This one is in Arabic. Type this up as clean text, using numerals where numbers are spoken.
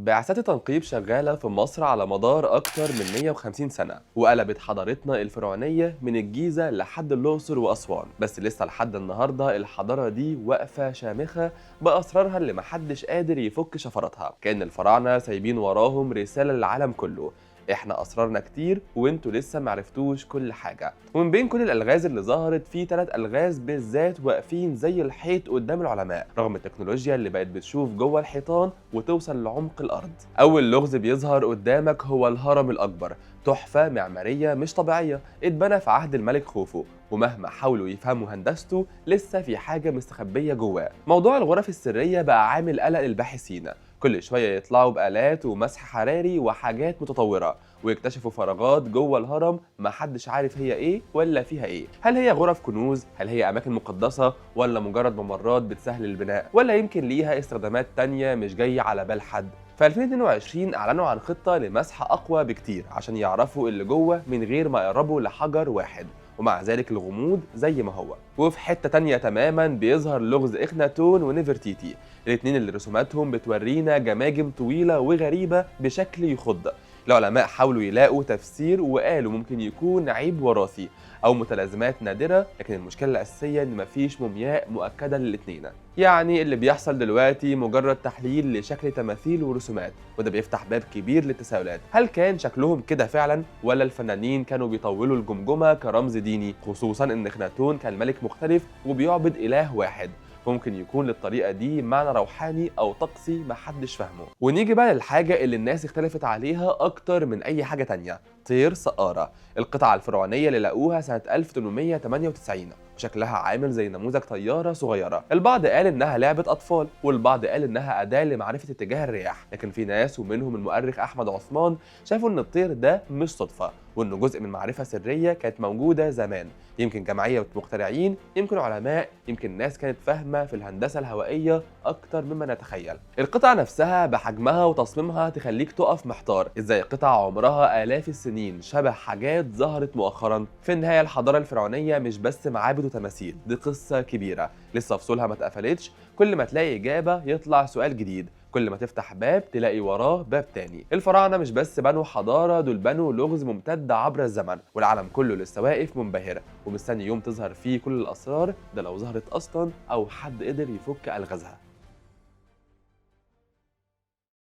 بعثات التنقيب شغالة في مصر على مدار أكتر من 150 سنة، وقلبت حضارتنا الفرعونية من الجيزة لحد الأقصر وأسوان. بس لسه لحد النهاردة الحضارة دي واقفة شامخة بأسرارها اللي محدش قادر يفك شفراتها، كأن الفراعنة سايبين وراهم رسالة للعالم كله: احنا اسرارنا كتير وانتوا لسه معرفتوش كل حاجه. ومن بين كل الالغاز اللي ظهرت، في 3 الغاز بالذات واقفين زي الحيط قدام العلماء رغم التكنولوجيا اللي بقت بتشوف جوه الحيطان وتوصل لعمق الارض. اول لغز بيظهر قدامك هو الهرم الاكبر، تحفه معماريه مش طبيعيه اتبنى في عهد الملك خوفو، ومهما حاولوا يفهموا هندسته لسه في حاجه مستخبيه جواه. موضوع الغرف السريه بقى عامل قلق للباحثين، كل شويه يطلعوا بآلات ومسح حراري وحاجات متطوره ويكتشفوا فراغات جوه الهرم محدش عارف هي ايه ولا فيها ايه. هل هي غرف كنوز؟ هل هي اماكن مقدسه؟ ولا مجرد ممرات بتسهل البناء؟ ولا يمكن ليها استخدامات تانية مش جايه على بال حد؟ في 2022 اعلنوا عن خطه لمسح اقوى بكتير عشان يعرفوا اللي جوه من غير ما يقربوا لحجر واحد، ومع ذلك الغموض زي ما هو. وفي حته تانية تماما بيظهر لغز اخناتون ونفرتيتي، الاتنين اللي رسوماتهم بتورينا جماجم طويله وغريبه بشكل يخض. العلماء حاولوا يلاقوا تفسير وقالوا ممكن يكون عيب وراثي او متلازمات نادره، لكن المشكله الاساسيه ان مفيش مومياء مؤكده للاتنين. يعني اللي بيحصل دلوقتي مجرد تحليل لشكل تماثيل ورسومات، وده بيفتح باب كبير للتساؤلات: هل كان شكلهم كده فعلا ولا الفنانين كانوا بيطولوا الجمجمه كرمز ديني؟ خصوصا ان اخناتون كان ملك مختلف وبيعبد اله واحد، ممكن يكون للطريقة دي معنى روحاني أو طقسي محدش فاهمه. ونيجي بقى للحاجة اللي الناس اختلفت عليها أكتر من أي حاجة تانية: طير سقارة، القطعة الفرعونية اللي لقوها سنة 1898 وشكلها عامل زي نموذج طيارة صغيرة. البعض قال إنها لعبة أطفال، والبعض قال إنها أداة لمعرفة اتجاه الرياح، لكن في ناس ومنهم المؤرخ أحمد عثمان شافوا إن الطير ده مش صدفة، وإنه جزء من معرفة سرية كانت موجودة زمان، يمكن جمعية مخترعين، يمكن علماء، يمكن ناس كانت فاهمة في الهندسة الهوائية أكتر مما نتخيل. القطعة نفسها بحجمها وتصميمها تخليك تقف محتار، إزاي قطعة عمرها آلاف السنين شبه حاجات ظهرت مؤخرا؟ في النهاية الحضارة الفرعونية مش بس معابد وتماثيل، دي قصة كبيرة لسه فصولها ما اتقفلتش. كل ما تلاقي إجابة يطلع سؤال جديد، كل ما تفتح باب تلاقي وراه باب تاني. الفراعنة مش بس بنوا حضارة، دول بنوا لغز ممتد عبر الزمن، والعالم كله لسه واقف منبهر ومستني يوم تظهر فيه كل الأسرار، ده لو ظهرت أصلا أو حد قدر يفك ألغازها.